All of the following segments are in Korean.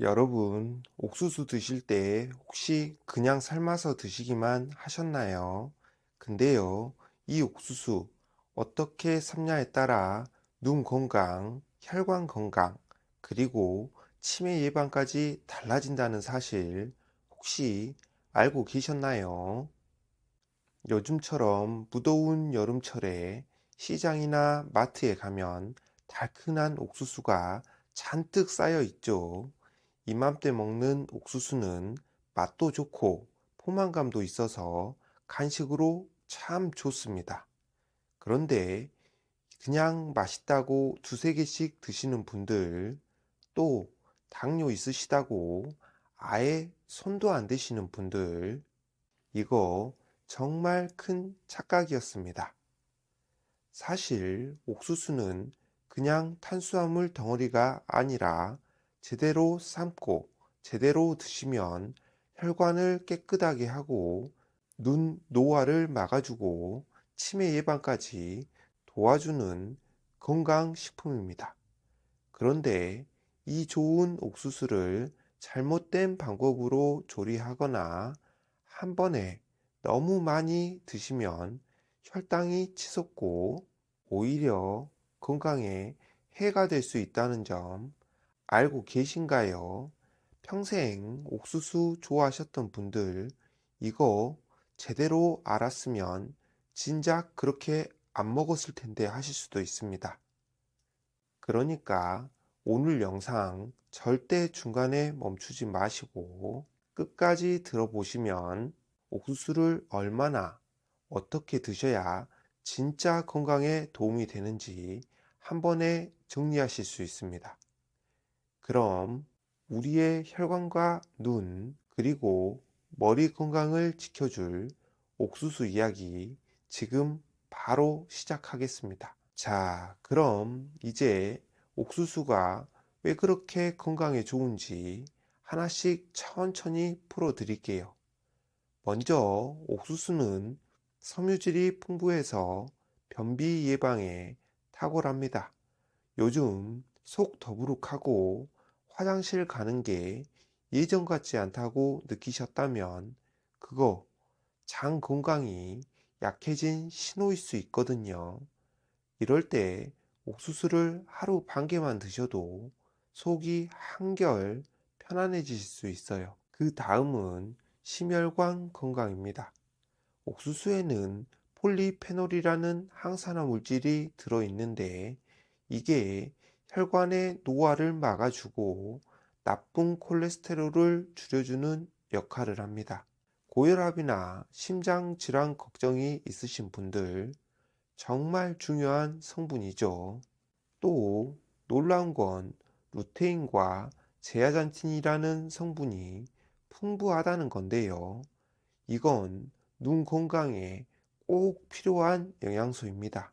여러분, 옥수수 드실 때 혹시 그냥 삶아서 드시기만 하셨나요? 근데요, 이 옥수수 어떻게 삶냐에 따라 눈 건강, 혈관 건강, 그리고 치매 예방까지 달라진다는 사실 혹시 알고 계셨나요? 요즘처럼 무더운 여름철에 시장이나 마트에 가면 달큰한 옥수수가 잔뜩 쌓여 있죠. 이맘때 먹는 옥수수는 맛도 좋고 포만감도 있어서 간식으로 참 좋습니다. 그런데 그냥 맛있다고 두세 개씩 드시는 분들, 또 당뇨 있으시다고 아예 손도 안 대시는 분들, 이거 정말 큰 착각이었습니다. 사실 옥수수는 그냥 탄수화물 덩어리가 아니라 제대로 삶고 제대로 드시면 혈관을 깨끗하게 하고 눈 노화를 막아주고 치매 예방까지 도와주는 건강식품입니다. 그런데 이 좋은 옥수수를 잘못된 방법으로 조리하거나 한 번에 너무 많이 드시면 혈당이 치솟고 오히려 건강에 해가 될 수 있다는 점 알고 계신가요? 평생 옥수수 좋아하셨던 분들, 이거 제대로 알았으면 진작 그렇게 안 먹었을 텐데 하실 수도 있습니다. 그러니까 오늘 영상 절대 중간에 멈추지 마시고 끝까지 들어보시면 옥수수를 얼마나 어떻게 드셔야 진짜 건강에 도움이 되는지 한 번에 정리하실 수 있습니다. 그럼 우리의 혈관과 눈, 그리고 머리 건강을 지켜줄 옥수수 이야기 지금 바로 시작하겠습니다. 자, 그럼 이제 옥수수가 왜 그렇게 건강에 좋은지 하나씩 천천히 풀어 드릴게요. 먼저 옥수수는 섬유질이 풍부해서 변비 예방에 탁월합니다. 요즘 속 더부룩하고 화장실 가는 게 예전 같지 않다고 느끼셨다면 그거 장 건강이 약해진 신호일 수 있거든요. 이럴 때 옥수수를 하루 반 개만 드셔도 속이 한결 편안해지실 수 있어요. 그 다음은 심혈관 건강입니다. 옥수수에는 폴리페놀이라는 항산화 물질이 들어있는데 이게 혈관의 노화를 막아주고 나쁜 콜레스테롤을 줄여주는 역할을 합니다. 고혈압이나 심장 질환 걱정이 있으신 분들, 정말 중요한 성분이죠. 또 놀라운 건 루테인과 제아잔틴이라는 성분이 풍부하다는 건데요. 이건 눈 건강에 꼭 필요한 영양소입니다.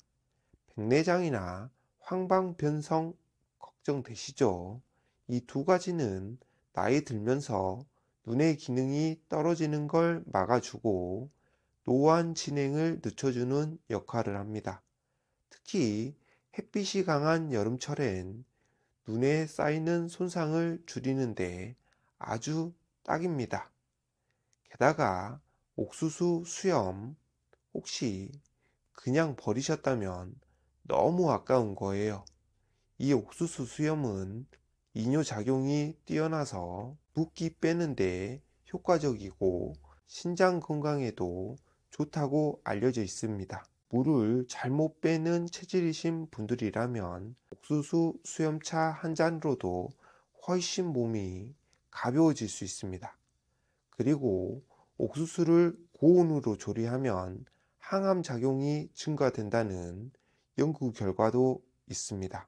백내장이나 황방변성 걱정되시죠? 이 두 가지는 나이 들면서 눈의 기능이 떨어지는 걸 막아주고 노안 진행을 늦춰주는 역할을 합니다. 특히 햇빛이 강한 여름철엔 눈에 쌓이는 손상을 줄이는데 아주 딱입니다. 게다가 옥수수 수염 혹시 그냥 버리셨다면 너무 아까운 거예요. 이 옥수수 수염은 이뇨작용이 뛰어나서 붓기 빼는데 효과적이고 신장 건강에도 좋다고 알려져 있습니다. 물을 잘못 빼는 체질이신 분들이라면 옥수수 수염차 한 잔으로도 훨씬 몸이 가벼워질 수 있습니다. 그리고 옥수수를 고온으로 조리하면 항암 작용이 증가된다는 연구 결과도 있습니다.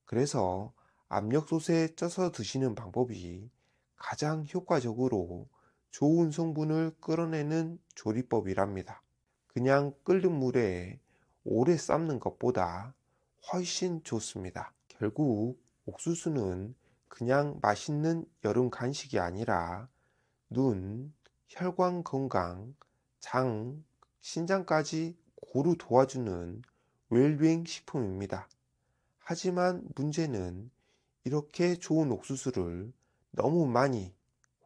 그래서 압력솥에 쪄서 드시는 방법이 가장 효과적으로 좋은 성분을 끌어내는 조리법이랍니다. 그냥 끓는 물에 오래 삶는 것보다 훨씬 좋습니다. 결국 옥수수는 그냥 맛있는 여름 간식이 아니라 눈, 혈관 건강, 장, 신장까지 고루 도와주는 웰빙 식품입니다. 하지만 문제는 이렇게 좋은 옥수수를 너무 많이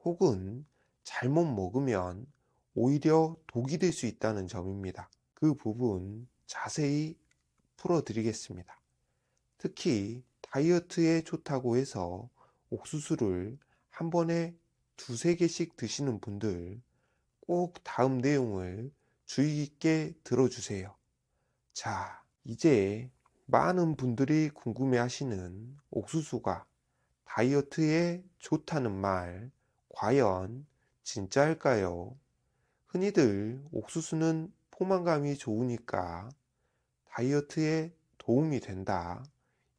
혹은 잘못 먹으면 오히려 독이 될 수 있다는 점입니다. 그 부분 자세히 풀어드리겠습니다. 특히 다이어트에 좋다고 해서 옥수수를 한 번에 두세 개씩 드시는 분들 꼭 다음 내용을 주의 깊게 들어주세요. 자, 이제 많은 분들이 궁금해 하시는 옥수수가 다이어트에 좋다는 말, 과연 진짜일까요? 흔히들 옥수수는 포만감이 좋으니까 다이어트에 도움이 된다,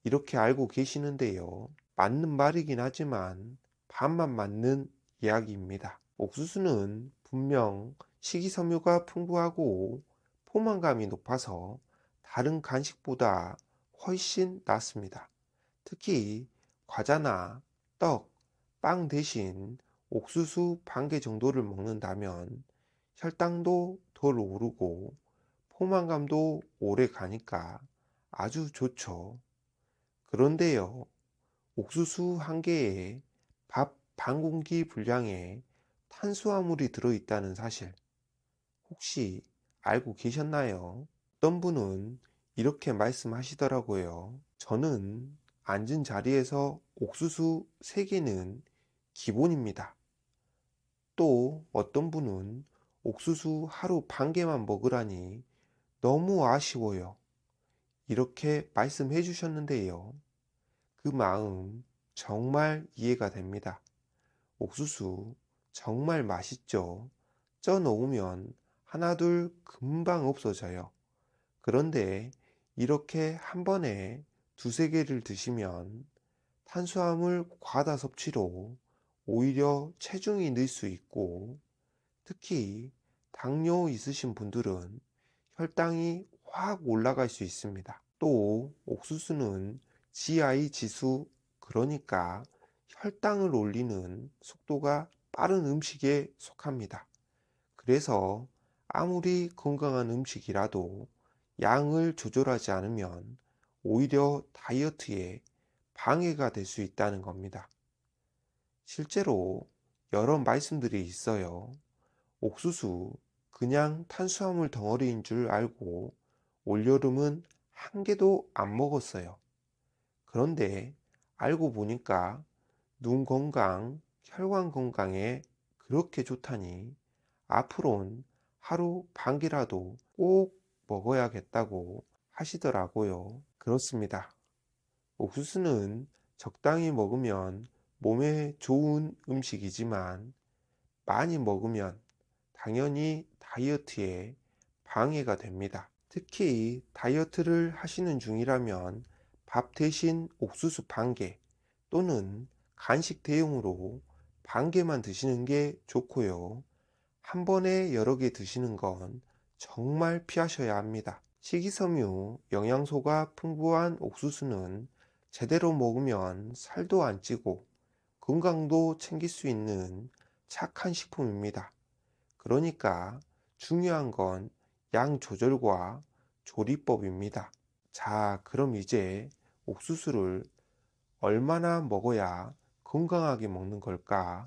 이렇게 알고 계시는데요. 맞는 말이긴 하지만 반만 맞는 이야기입니다. 옥수수는 분명 식이섬유가 풍부하고 포만감이 높아서 다른 간식보다 훨씬 낫습니다. 특히 과자나 떡, 빵 대신 옥수수 반 개 정도를 먹는다면 혈당도 덜 오르고 포만감도 오래 가니까 아주 좋죠. 그런데요, 옥수수 한 개에 밥 반 공기 분량의 탄수화물이 들어있다는 사실 혹시 알고 계셨나요? 어떤 분은 이렇게 말씀하시더라고요. 저는 앉은 자리에서 옥수수 3개는 기본입니다. 또 어떤 분은 옥수수 하루 반 개만 먹으라니 너무 아쉬워요, 이렇게 말씀해 주셨는데요. 그 마음 정말 이해가 됩니다. 옥수수 정말 맛있죠? 쪄 놓으면 하나둘 금방 없어져요. 그런데 이렇게 한 번에 두세 개를 드시면 탄수화물 과다 섭취로 오히려 체중이 늘 수 있고, 특히 당뇨 있으신 분들은 혈당이 확 올라갈 수 있습니다. 또 옥수수는 GI 지수, 그러니까 혈당을 올리는 속도가 빠른 음식에 속합니다. 그래서 아무리 건강한 음식이라도 양을 조절하지 않으면 오히려 다이어트에 방해가 될 수 있다는 겁니다. 실제로 여러 말씀들이 있어요. 옥수수 그냥 탄수화물 덩어리인 줄 알고 올여름은 한 개도 안 먹었어요. 그런데 알고 보니까 눈 건강, 혈관 건강에 그렇게 좋다니 앞으론 하루 반 개라도 꼭 먹어야겠다고 하시더라고요. 그렇습니다. 옥수수는 적당히 먹으면 몸에 좋은 음식이지만 많이 먹으면 당연히 다이어트에 방해가 됩니다. 특히 다이어트를 하시는 중이라면 밥 대신 옥수수 반 개 또는 간식 대용으로 반 개만 드시는 게 좋고요. 한 번에 여러 개 드시는 건 정말 피하셔야 합니다. 식이섬유, 영양소가 풍부한 옥수수는 제대로 먹으면 살도 안 찌고 건강도 챙길 수 있는 착한 식품입니다. 그러니까 중요한 건 양 조절과 조리법입니다. 자, 그럼 이제 옥수수를 얼마나 먹어야 건강하게 먹는 걸까?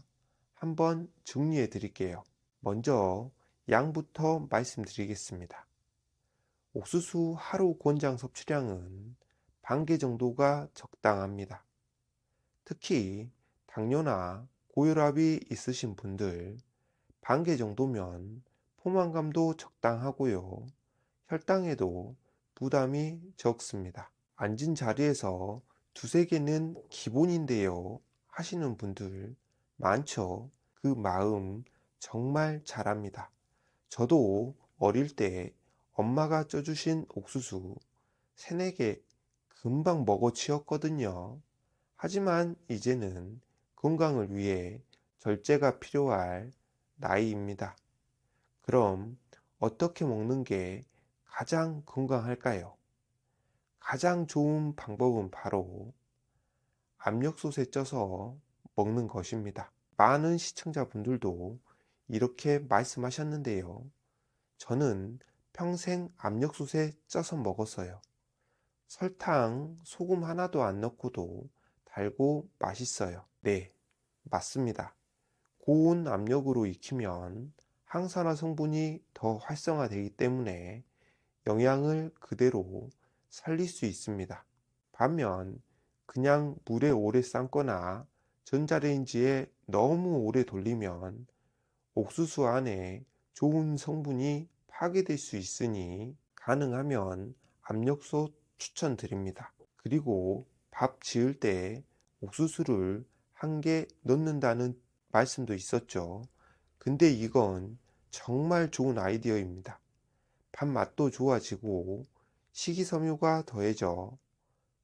한번 정리해 드릴게요. 먼저 양부터 말씀드리겠습니다. 옥수수 하루 권장 섭취량은 반 개 정도가 적당합니다. 특히 당뇨나 고혈압이 있으신 분들 반 개 정도면 포만감도 적당하고요. 혈당에도 부담이 적습니다. 앉은 자리에서 두세 개는 기본인데요, 하시는 분들 많죠? 그 마음 정말 잘합니다. 저도 어릴 때 엄마가 쪄주신 옥수수 세네 개 금방 먹어치웠거든요. 하지만 이제는 건강을 위해 절제가 필요할 나이입니다. 그럼 어떻게 먹는 게 가장 건강할까요? 가장 좋은 방법은 바로 압력솥에 쪄서 먹는 것입니다. 많은 시청자분들도 이렇게 말씀하셨는데요. 저는 평생 압력솥에 쪄서 먹었어요. 설탕, 소금 하나도 안 넣고도 달고 맛있어요. 네, 맞습니다. 고온 압력으로 익히면 항산화 성분이 더 활성화되기 때문에 영양을 그대로 살릴 수 있습니다. 반면 그냥 물에 오래 삶거나 전자레인지에 너무 오래 돌리면 옥수수 안에 좋은 성분이 파괴될 수 있으니 가능하면 압력솥 추천드립니다. 그리고 밥 지을 때 옥수수를 한 개 넣는다는 말씀도 있었죠. 근데 이건 정말 좋은 아이디어입니다. 밥 맛도 좋아지고 식이섬유가 더해져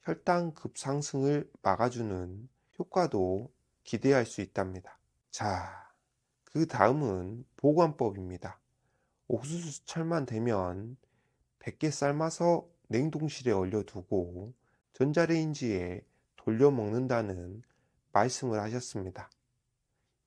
혈당 급상승을 막아주는 효과도 기대할 수 있답니다. 자, 그 다음은 보관법입니다. 옥수수 철만 되면 100개 삶아서 냉동실에 얼려두고 전자레인지에 돌려 먹는다는 말씀을 하셨습니다.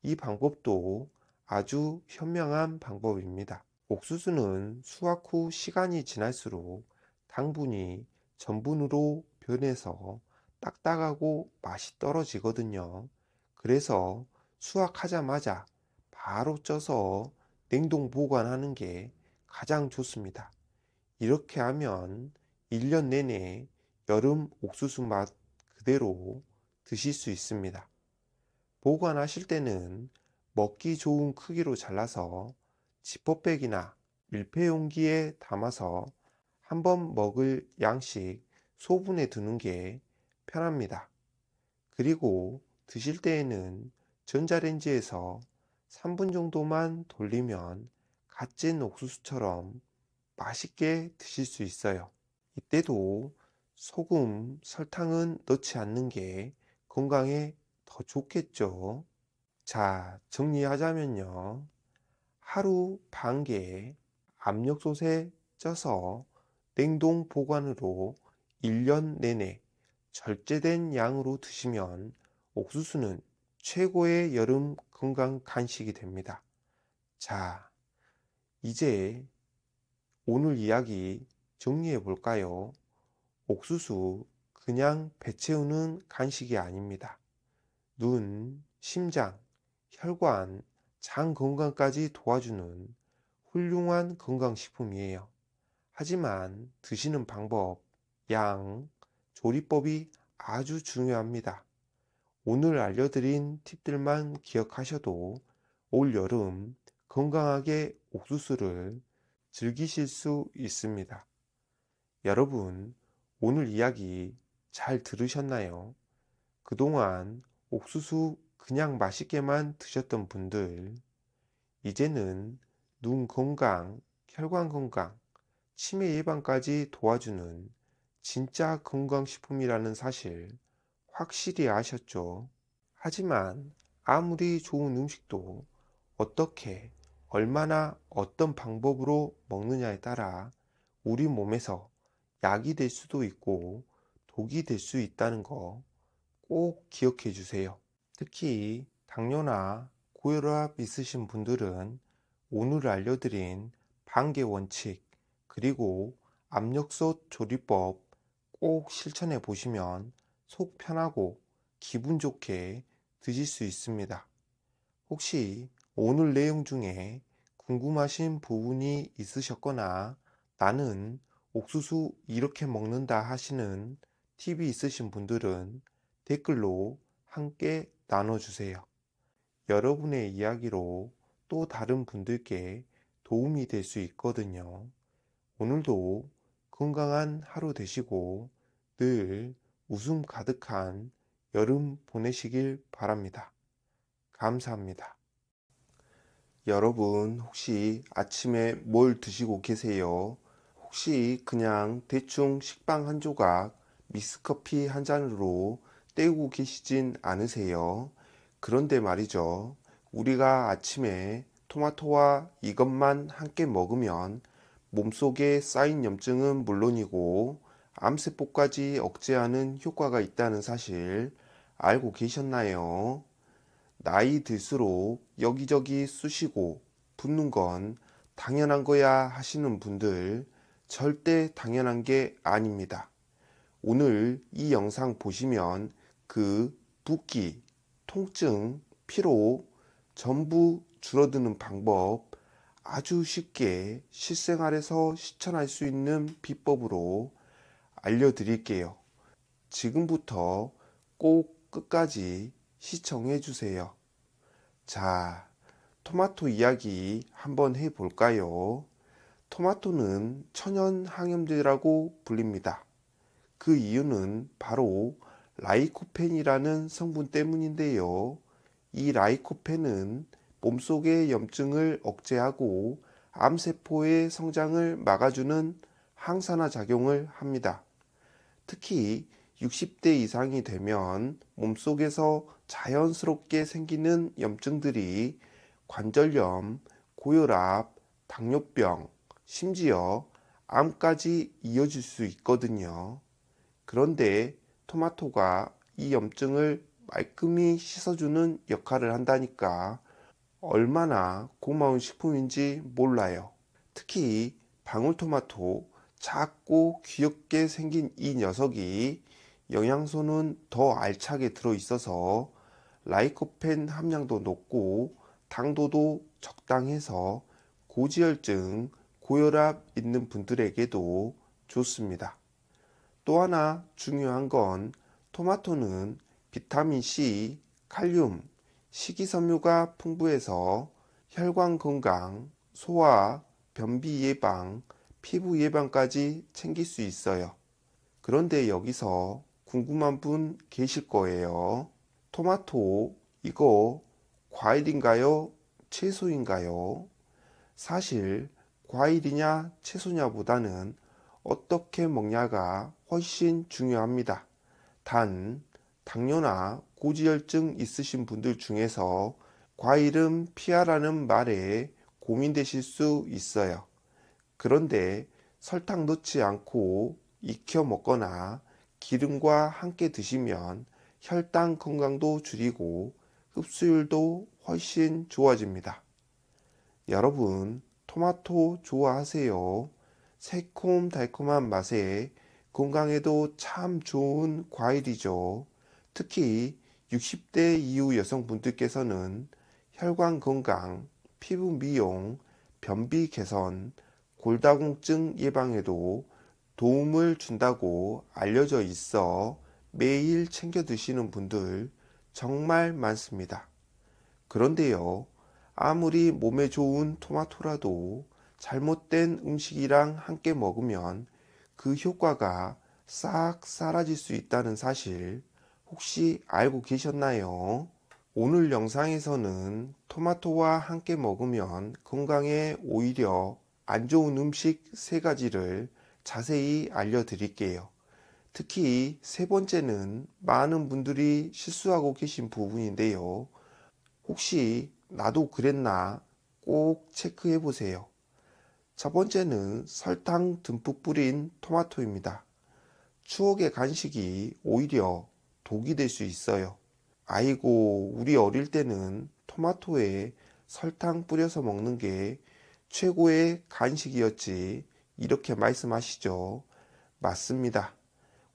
이 방법도 아주 현명한 방법입니다. 옥수수는 수확 후 시간이 지날수록 당분이 전분으로 변해서 딱딱하고 맛이 떨어지거든요. 그래서 수확하자마자 바로 쪄서 냉동 보관하는 게 가장 좋습니다. 이렇게 하면 1년 내내 여름 옥수수 맛 그대로 드실 수 있습니다. 보관하실 때는 먹기 좋은 크기로 잘라서 지퍼백이나 밀폐 용기에 담아서 한번 먹을 양씩 소분해 두는 게 편합니다. 그리고 드실 때에는 전자레인지에서 3분 정도만 돌리면 갓 찐 옥수수처럼 맛있게 드실 수 있어요. 이때도 소금, 설탕은 넣지 않는 게 건강에 더 좋겠죠. 자, 정리하자면요. 하루 반개 압력솥에 쪄서 냉동 보관으로 1년 내내 절제된 양으로 드시면 옥수수는 최고의 여름 건강 간식이 됩니다. 자, 이제 오늘 이야기 정리해 볼까요? 옥수수 그냥 배 채우는 간식이 아닙니다. 눈, 심장, 혈관, 장 건강까지 도와주는 훌륭한 건강식품이에요. 하지만 드시는 방법, 양, 조리법이 아주 중요합니다. 오늘 알려드린 팁들만 기억하셔도 올 여름 건강하게 옥수수를 즐기실 수 있습니다. 여러분, 오늘 이야기 잘 들으셨나요? 그동안 옥수수 그냥 맛있게만 드셨던 분들, 이제는 눈 건강, 혈관 건강, 치매 예방까지 도와주는 진짜 건강식품이라는 사실 확실히 아셨죠? 하지만 아무리 좋은 음식도 어떻게, 얼마나 어떤 방법으로 먹느냐에 따라 우리 몸에서 약이 될 수도 있고 독이 될 수 있다는 거 꼭 기억해 주세요. 특히 당뇨나 고혈압 있으신 분들은 오늘 알려드린 반개 원칙 그리고 압력솥 조리법 꼭 실천해 보시면 속 편하고 기분 좋게 드실 수 있습니다. 혹시 오늘 내용 중에 궁금하신 부분이 있으셨거나 나는 옥수수 이렇게 먹는다 하시는 팁이 있으신 분들은 댓글로 함께 나눠주세요. 여러분의 이야기로 또 다른 분들께 도움이 될 수 있거든요. 오늘도 건강한 하루 되시고 늘 웃음 가득한 여름 보내시길 바랍니다. 감사합니다. 여러분 혹시 아침에 뭘 드시고 계세요? 혹시 그냥 대충 식빵 한 조각, 믹스커피 한 잔으로 때우고 계시진 않으세요? 그런데 말이죠. 우리가 아침에 토마토와 이것만 함께 먹으면 몸속에 쌓인 염증은 물론이고 암세포까지 억제하는 효과가 있다는 사실 알고 계셨나요? 나이 들수록 여기저기 쑤시고 붓는 건 당연한 거야 하시는 분들 절대 당연한 게 아닙니다. 오늘 이 영상 보시면 그 붓기, 통증 피로 전부 줄어드는 방법 아주 쉽게 실생활에서 실천할 수 있는 비법으로 알려드릴게요. 지금부터 꼭 끝까지 시청해 주세요. 자, 토마토 이야기 한번 해볼까요? 토마토는 천연 항염제라고 불립니다. 그 이유는 바로 라이코펜이라는 성분 때문인데요. 이 라이코펜은 몸속의 염증을 억제하고 암세포의 성장을 막아주는 항산화 작용을 합니다. 특히 60대 이상이 되면 몸속에서 자연스럽게 생기는 염증들이 관절염, 고혈압, 당뇨병, 심지어 암까지 이어질 수 있거든요. 그런데 토마토가 이 염증을 말끔히 씻어주는 역할을 한다니까 얼마나 고마운 식품인지 몰라요. 특히 방울토마토, 작고 귀엽게 생긴 이 녀석이 영양소는 더 알차게 들어있어서 라이코펜 함량도 높고 당도도 적당해서 고지혈증, 고혈압 있는 분들에게도 좋습니다. 또 하나 중요한 건 토마토는 비타민C, 칼륨, 식이섬유가 풍부해서 혈관 건강, 소화, 변비 예방, 피부 예방까지 챙길 수 있어요. 그런데 여기서 궁금한 분 계실 거예요. 토마토, 이거 과일인가요? 채소인가요? 사실 과일이냐 채소냐보다는 어떻게 먹냐가 훨씬 중요합니다. 단, 당뇨나 고지혈증 있으신 분들 중에서 과일은 피하라는 말에 고민되실 수 있어요. 그런데 설탕 넣지 않고 익혀 먹거나 기름과 함께 드시면 혈당 건강도 줄이고 흡수율도 훨씬 좋아집니다. 여러분, 토마토 좋아하세요? 새콤달콤한 맛에 건강에도 참 좋은 과일이죠. 특히 60대 이후 여성분들께서는 혈관 건강, 피부 미용, 변비 개선, 골다공증 예방에도 도움을 준다고 알려져 있어 매일 챙겨 드시는 분들 정말 많습니다. 그런데요, 아무리 몸에 좋은 토마토라도 잘못된 음식이랑 함께 먹으면 그 효과가 싹 사라질 수 있다는 사실 혹시 알고 계셨나요? 오늘 영상에서는 토마토와 함께 먹으면 건강에 오히려 안 좋은 음식 3가지를 자세히 알려드릴게요. 특히 3번째는 많은 분들이 실수하고 계신 부분인데요. 혹시 나도 그랬나 꼭 체크해 보세요. 첫 번째는 설탕 듬뿍 뿌린 토마토입니다. 추억의 간식이 오히려 독이 될 수 있어요. 아이고, 우리 어릴 때는 토마토에 설탕 뿌려서 먹는 게 최고의 간식이었지. 이렇게 말씀하시죠. 맞습니다.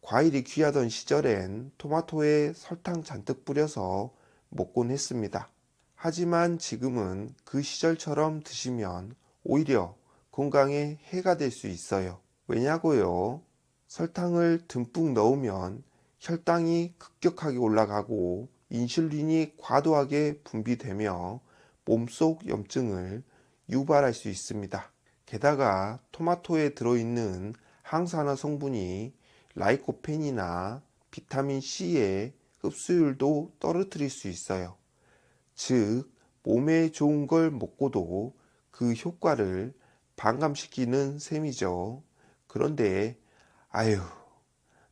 과일이 귀하던 시절엔 토마토에 설탕 잔뜩 뿌려서 먹곤 했습니다. 하지만 지금은 그 시절처럼 드시면 오히려 건강에 해가 될 수 있어요. 왜냐고요? 설탕을 듬뿍 넣으면 혈당이 급격하게 올라가고 인슐린이 과도하게 분비되며 몸속 염증을 유발할 수 있습니다. 게다가 토마토에 들어있는 항산화 성분이 라이코펜이나 비타민 C의 흡수율도 떨어뜨릴 수 있어요. 즉, 몸에 좋은 걸 먹고도 그 효과를 반감시키는 셈이죠. 그런데 아유,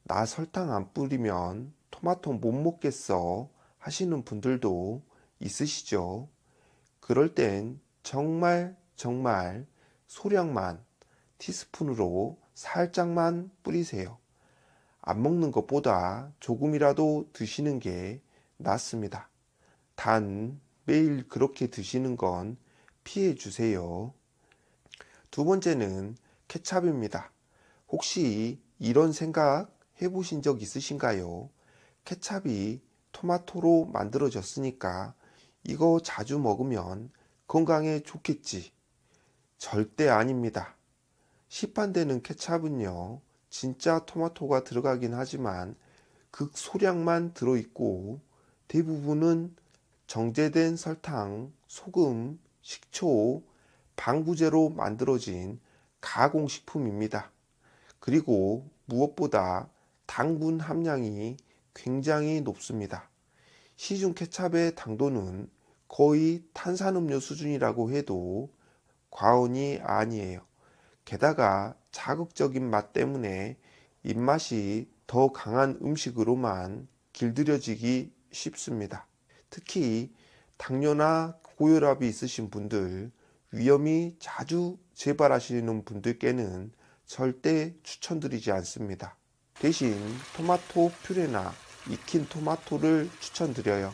나 설탕 안 뿌리면 토마토 못 먹겠어 하시는 분들도 있으시죠. 그럴 땐 정말 소량만 티스푼으로 살짝만 뿌리세요. 안 먹는 것보다 조금이라도 드시는 게 낫습니다. 단 매일 그렇게 드시는 건 피해 주세요. 두 번째는 케찹입니다. 혹시 이런 생각 해보신 적 있으신가요? 케찹이 토마토로 만들어졌으니까 이거 자주 먹으면 건강에 좋겠지. 절대 아닙니다. 시판되는 케찹은요, 진짜 토마토가 들어가긴 하지만 극소량만 들어있고 대부분은 정제된 설탕, 소금, 식초, 방부제로 만들어진 가공식품입니다. 그리고 무엇보다 당분 함량이 굉장히 높습니다. 시중 케찹의 당도는 거의 탄산음료 수준이라고 해도 과언이 아니에요. 게다가 자극적인 맛 때문에 입맛이 더 강한 음식으로만 길들여지기 쉽습니다. 특히 당뇨나 고혈압이 있으신 분들, 위염이 자주 재발하시는 분들께는 절대 추천드리지 않습니다. 대신 토마토 퓨레나 익힌 토마토를 추천드려요.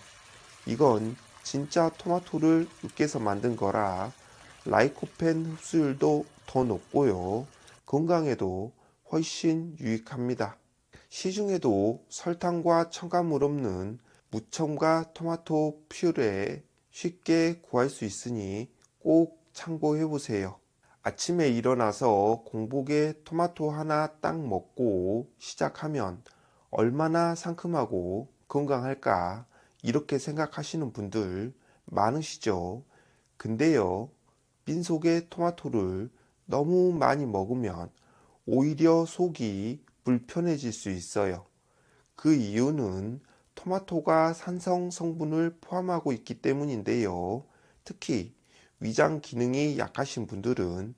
이건 진짜 토마토를 으깨서 만든 거라 라이코펜 흡수율도 더 높고요. 건강에도 훨씬 유익합니다. 시중에도 설탕과 첨가물 없는 무첨가 토마토 퓨레 쉽게 구할 수 있으니 꼭 참고해 보세요. 아침에 일어나서 공복에 토마토 하나 딱 먹고 시작하면 얼마나 상큼하고 건강할까 이렇게 생각하시는 분들 많으시죠. 근데요, 빈속에 토마토를 너무 많이 먹으면 오히려 속이 불편해질 수 있어요. 그 이유는 토마토가 산성 성분을 포함하고 있기 때문인데요. 특히 위장 기능이 약하신 분들은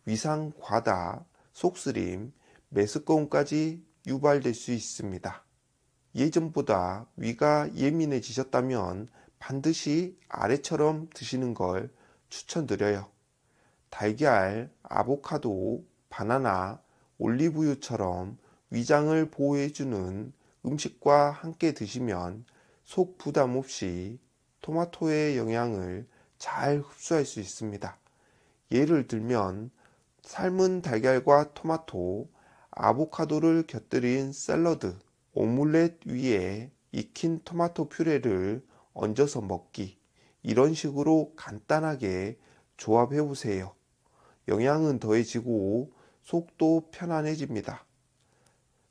위상 과다, 속쓰림, 메스꺼움까지 유발될 수 있습니다. 예전보다 위가 예민해지셨다면 반드시 아래처럼 드시는 걸 추천드려요. 달걀, 아보카도, 바나나, 올리브유처럼 위장을 보호해주는 음식과 함께 드시면 속 부담 없이 토마토의 영양을 잘 흡수할 수 있습니다. 예를 들면 삶은 달걀과 토마토, 아보카도를 곁들인 샐러드, 오믈렛 위에 익힌 토마토 퓨레를 얹어서 먹기, 이런 식으로 간단하게 조합해 보세요. 영양은 더해지고 속도 편안해집니다.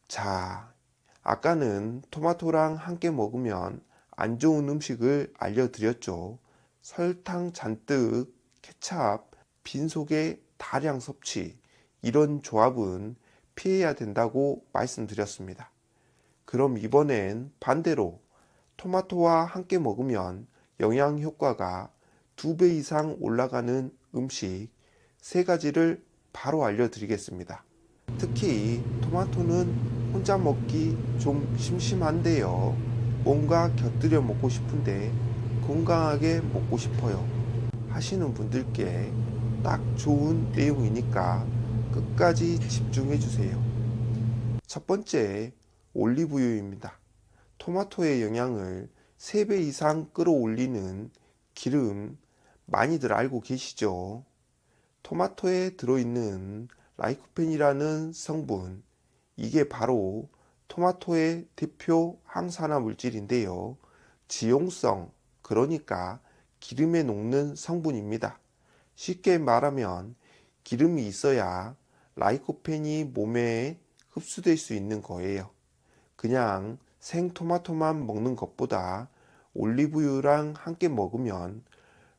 자, 아까는 토마토랑 함께 먹으면 안 좋은 음식을 알려드렸죠. 설탕 잔뜩, 케찹, 빈속에 다량 섭취, 이런 조합은 피해야 된다고 말씀드렸습니다. 그럼 이번엔 반대로 토마토와 함께 먹으면 영양 효과가 2배 이상 올라가는 음식 3가지를 바로 알려드리겠습니다. 특히 토마토는 혼자 먹기 좀 심심한데요. 뭔가 곁들여 먹고 싶은데 건강하게 먹고 싶어요 하시는 분들께 딱 좋은 내용이니까 끝까지 집중해 주세요. 첫 번째, 올리브유입니다. 토마토의 영양을 3배 이상 끌어올리는 기름, 많이들 알고 계시죠? 토마토에 들어있는 라이코펜이라는 성분, 이게 바로 토마토의 대표 항산화 물질인데요. 지용성, 그러니까 기름에 녹는 성분입니다. 쉽게 말하면 기름이 있어야 라이코펜이 몸에 흡수될 수 있는 거예요. 그냥 생토마토만 먹는 것보다 올리브유랑 함께 먹으면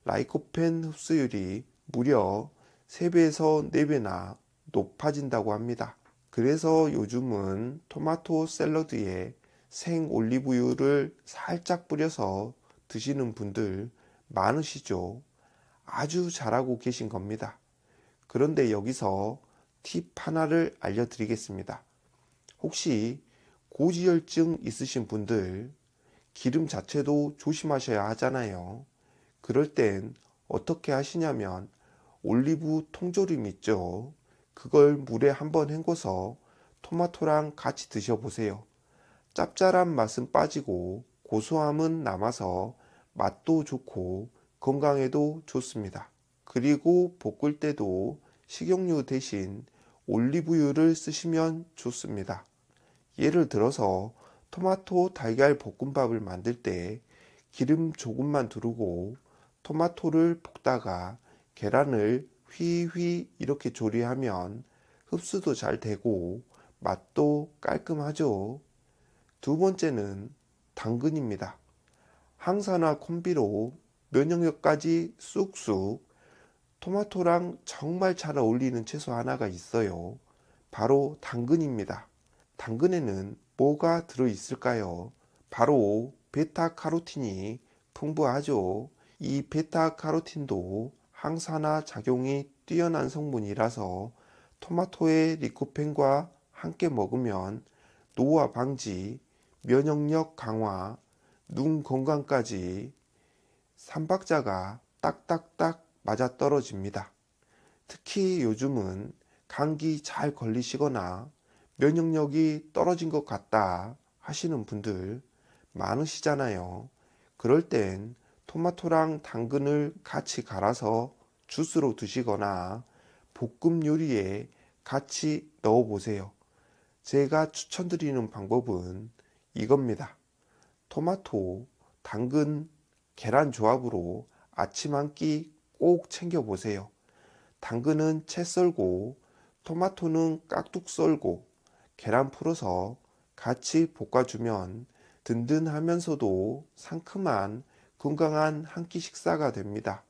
라이코펜 흡수율이 무려 3배에서 4배나 높아진다고 합니다. 그래서 요즘은 토마토 샐러드에 생 올리브유를 살짝 뿌려서 드시는 분들 많으시죠? 아주 잘하고 계신 겁니다. 그런데 여기서 팁 하나를 알려드리겠습니다. 혹시 고지혈증 있으신 분들, 기름 자체도 조심하셔야 하잖아요. 그럴 땐 어떻게 하시냐면 올리브 통조림 있죠? 그걸 물에 한번 헹궈서 토마토랑 같이 드셔보세요. 짭짤한 맛은 빠지고 고소함은 남아서 맛도 좋고 건강에도 좋습니다. 그리고 볶을 때도 식용유 대신 올리브유를 쓰시면 좋습니다. 예를 들어서 토마토 달걀 볶음밥을 만들 때 기름 조금만 두르고 토마토를 볶다가 계란을 휘휘 이렇게 조리하면 흡수도 잘 되고 맛도 깔끔하죠. 두 번째는 당근입니다. 항산화 콤비로 면역력까지 쑥쑥. 토마토랑 정말 잘 어울리는 채소 하나가 있어요. 바로 당근입니다. 당근에는 뭐가 들어있을까요? 바로 베타카로틴이 풍부하죠. 이 베타카로틴도 항산화 작용이 뛰어난 성분이라서 토마토의 리코펜과 함께 먹으면 노화 방지, 면역력 강화, 눈 건강까지 삼박자가 딱딱딱 맞아떨어집니다. 특히 요즘은 감기 잘 걸리시거나 면역력이 떨어진 것 같다 하시는 분들 많으시잖아요. 그럴 땐 토마토랑 당근을 같이 갈아서 주스로 드시거나 볶음 요리에 같이 넣어 보세요. 제가 추천드리는 방법은 이겁니다. 토마토, 당근, 계란 조합으로 아침 한 끼 꼭 챙겨 보세요. 당근은 채 썰고 토마토는 깍둑 썰고 계란 풀어서 같이 볶아주면 든든하면서도 상큼한 건강한 한 끼 식사가 됩니다.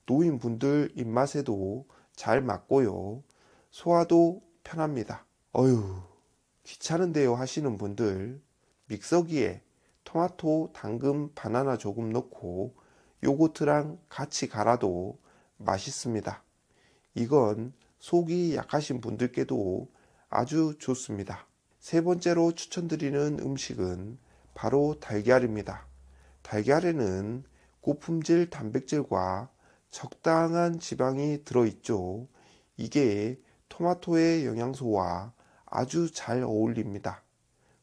노인분들 입맛에도 잘 맞고요. 소화도 편합니다. 어휴, 귀찮은데요 하시는 분들 믹서기에 토마토, 당근, 바나나 조금 넣고 요거트랑 같이 갈아도 맛있습니다. 이건 속이 약하신 분들께도 아주 좋습니다. 세 번째로 추천드리는 음식은 바로 달걀입니다. 달걀에는 고품질 단백질과 적당한 지방이 들어있죠. 이게 토마토의 영양소와 아주 잘 어울립니다.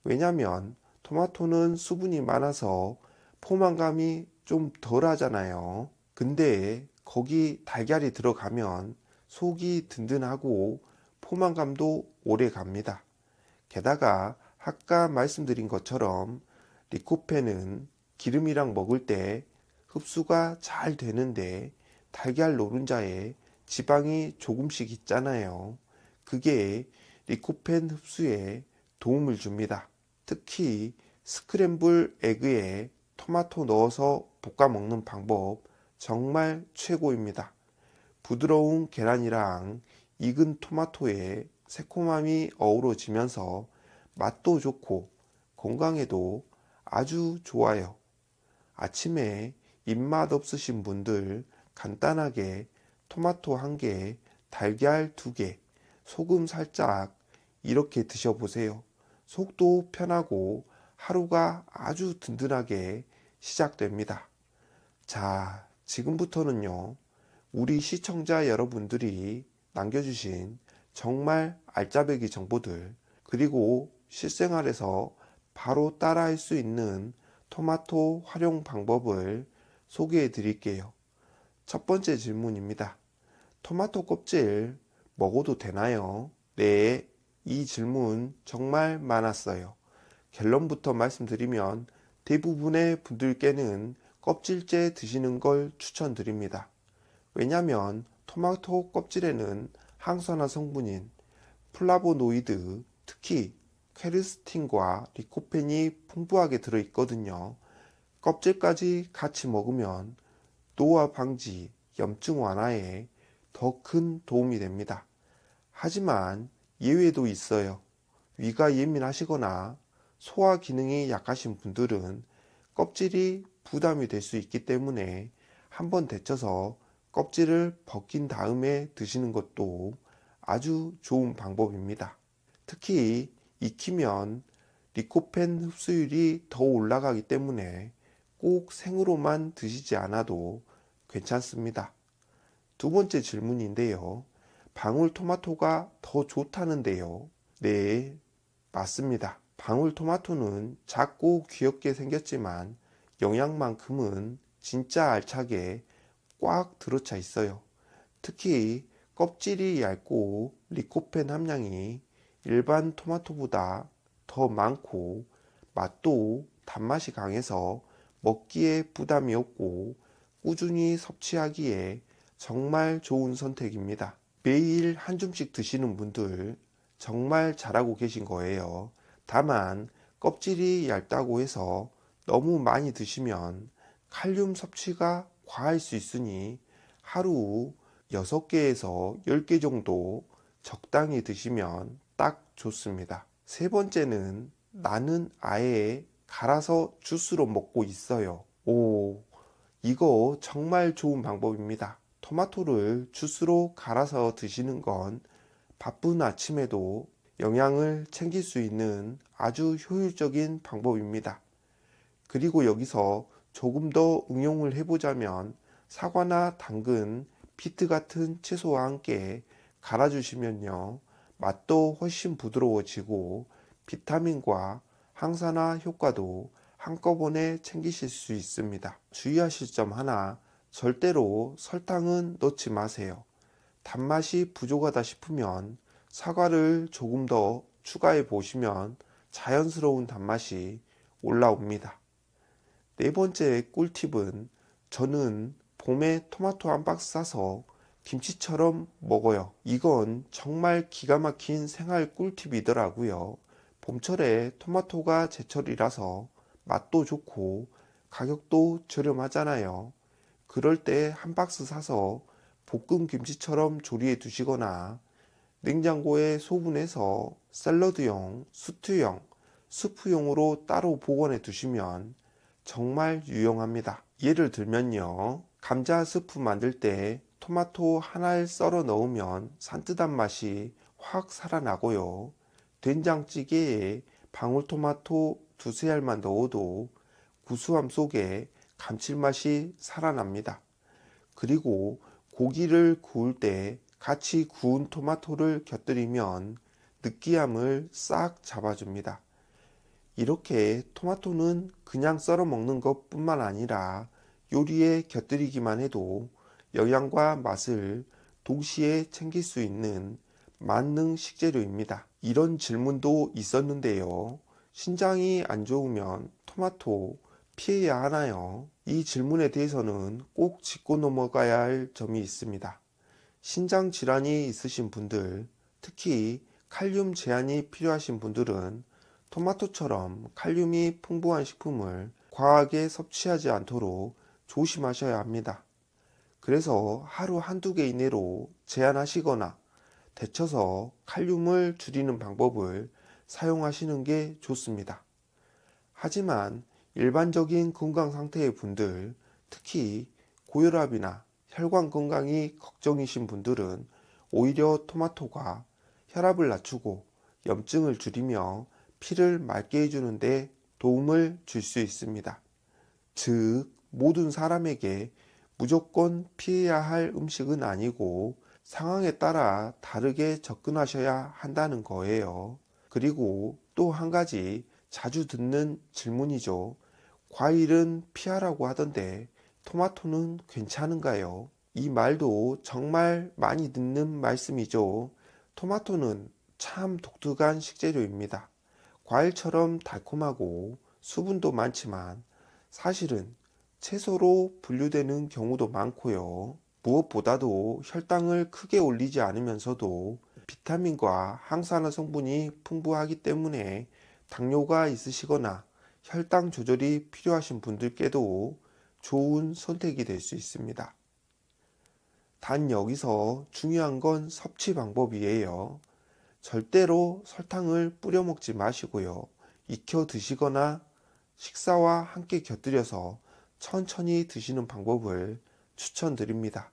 왜냐면 토마토는 수분이 많아서 포만감이 좀 덜 하잖아요. 근데 거기 달걀이 들어가면 속이 든든하고 포만감도 오래 갑니다. 게다가 아까 말씀드린 것처럼 리코펜은 기름이랑 먹을 때 흡수가 잘 되는데 달걀 노른자에 지방이 조금씩 있잖아요. 그게 리코펜 흡수에 도움을 줍니다. 특히 스크램블 에그에 토마토 넣어서 볶아 먹는 방법 정말 최고입니다. 부드러운 계란이랑 익은 토마토의 새콤함이 어우러지면서 맛도 좋고 건강에도 아주 좋아요. 아침에 입맛 없으신 분들 간단하게 토마토 1개, 달걀 2개, 소금 살짝 이렇게 드셔보세요. 속도 편하고 하루가 아주 든든하게 시작됩니다. 자, 지금부터는요, 우리 시청자 여러분들이 남겨주신 정말 알짜배기 정보들, 그리고 실생활에서 바로 따라할 수 있는 토마토 활용 방법을 소개해 드릴게요. 첫 번째 질문입니다. 토마토 껍질 먹어도 되나요? 네, 이 질문 정말 많았어요. 결론부터 말씀드리면 대부분의 분들께는 껍질째 드시는 걸 추천드립니다. 왜냐면 토마토 껍질에는 항산화 성분인 플라보노이드, 특히 퀘르스틴과 리코펜이 풍부하게 들어있거든요. 껍질까지 같이 먹으면 노화 방지, 염증 완화에 더 큰 도움이 됩니다. 하지만 예외도 있어요. 위가 예민하시거나 소화 기능이 약하신 분들은 껍질이 부담이 될 수 있기 때문에 한번 데쳐서 껍질을 벗긴 다음에 드시는 것도 아주 좋은 방법입니다. 특히 익히면 리코펜 흡수율이 더 올라가기 때문에 꼭 생으로만 드시지 않아도 괜찮습니다. 두 번째 질문인데요. 방울토마토가 더 좋다는데요. 네, 맞습니다. 방울토마토는 작고 귀엽게 생겼지만 영양만큼은 진짜 알차게 꽉 들어차 있어요. 특히 껍질이 얇고 리코펜 함량이 일반 토마토보다 더 많고 맛도 단맛이 강해서 먹기에 부담이 없고 꾸준히 섭취하기에 정말 좋은 선택입니다. 매일 한 줌씩 드시는 분들 정말 잘하고 계신 거예요. 다만 껍질이 얇다고 해서 너무 많이 드시면 칼륨 섭취가 과할 수 있으니 하루 6개에서 10개 정도 적당히 드시면 딱 좋습니다. 세 번째는 나는 아예 갈아서 주스로 먹고 있어요. 이거 정말 좋은 방법입니다. 토마토를 주스로 갈아서 드시는 건 바쁜 아침에도 영양을 챙길 수 있는 아주 효율적인 방법입니다. 그리고 여기서 조금 더 응용을 해보자면 사과나 당근, 비트 같은 채소와 함께 갈아주시면요, 맛도 훨씬 부드러워지고 비타민과 항산화 효과도 한꺼번에 챙기실 수 있습니다. 주의하실 점 하나, 절대로 설탕은 넣지 마세요. 단맛이 부족하다 싶으면 사과를 조금 더 추가해 보시면 자연스러운 단맛이 올라옵니다. 네 번째 꿀팁은 저는 봄에 토마토 한 박스 사서 김치처럼 먹어요. 이건 정말 기가 막힌 생활 꿀팁이더라고요. 봄철에 토마토가 제철이라서 맛도 좋고 가격도 저렴하잖아요. 그럴 때 한 박스 사서 볶음 김치처럼 조리해 두시거나 냉장고에 소분해서 샐러드용, 스튜용, 수프용으로 따로 보관해 두시면 정말 유용합니다. 예를 들면요, 감자 스프 만들 때 토마토 하나를 썰어 넣으면 산뜻한 맛이 확 살아나고요. 된장찌개에 방울토마토 두세 알만 넣어도 구수함 속에 감칠맛이 살아납니다. 그리고 고기를 구울 때 같이 구운 토마토를 곁들이면 느끼함을 싹 잡아줍니다. 이렇게 토마토는 그냥 썰어 먹는 것 뿐만 아니라 요리에 곁들이기만 해도 영양과 맛을 동시에 챙길 수 있는 만능 식재료입니다. 이런 질문도 있었는데요. 신장이 안 좋으면 토마토 피해야 하나요? 이 질문에 대해서는 꼭 짚고 넘어가야 할 점이 있습니다. 신장 질환이 있으신 분들, 특히 칼륨 제한이 필요하신 분들은 토마토처럼 칼륨이 풍부한 식품을 과하게 섭취하지 않도록 조심하셔야 합니다. 그래서 하루 한두 개 이내로 제한하시거나 데쳐서 칼륨을 줄이는 방법을 사용하시는 게 좋습니다. 하지만 일반적인 건강 상태의 분들, 특히 고혈압이나 혈관 건강이 걱정이신 분들은 오히려 토마토가 혈압을 낮추고 염증을 줄이며 피를 맑게 해주는 데 도움을 줄 수 있습니다. 즉, 모든 사람에게 무조건 피해야 할 음식은 아니고 상황에 따라 다르게 접근하셔야 한다는 거예요. 그리고 또 한 가지 자주 듣는 질문이죠. 과일은 피하라고 하던데 토마토는 괜찮은가요? 이 말도 정말 많이 듣는 말씀이죠. 토마토는 참 독특한 식재료입니다. 과일처럼 달콤하고 수분도 많지만 사실은 채소로 분류되는 경우도 많고요. 무엇보다도 혈당을 크게 올리지 않으면서도 비타민과 항산화 성분이 풍부하기 때문에 당뇨가 있으시거나 혈당 조절이 필요하신 분들께도 좋은 선택이 될 수 있습니다. 단 여기서 중요한 건 섭취 방법이에요. 절대로 설탕을 뿌려 먹지 마시고요. 익혀 드시거나 식사와 함께 곁들여서 천천히 드시는 방법을 추천드립니다.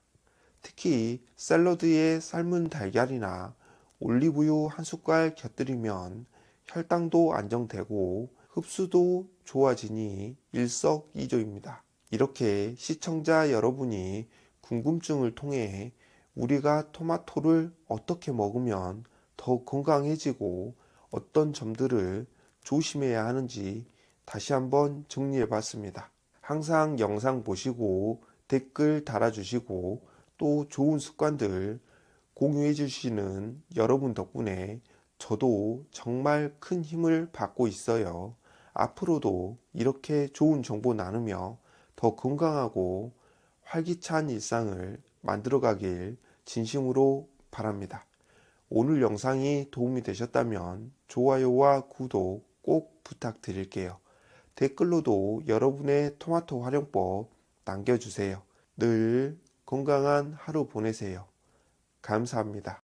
특히 샐러드에 삶은 달걀이나 올리브유 한 숟갈 곁들이면 혈당도 안정되고 흡수도 좋아지니 일석이조입니다. 이렇게 시청자 여러분이 궁금증을 통해 우리가 토마토를 어떻게 먹으면 더 건강해지고 어떤 점들을 조심해야 하는지 다시 한번 정리해 봤습니다. 항상 영상 보시고 댓글 달아주시고 또 좋은 습관들 공유해 주시는 여러분 덕분에 저도 정말 큰 힘을 받고 있어요. 앞으로도 이렇게 좋은 정보 나누며 더 건강하고 활기찬 일상을 만들어가길 진심으로 바랍니다. 오늘 영상이 도움이 되셨다면 좋아요와 구독 꼭 부탁드릴게요. 댓글로도 여러분의 토마토 활용법 남겨주세요. 늘 건강한 하루 보내세요. 감사합니다.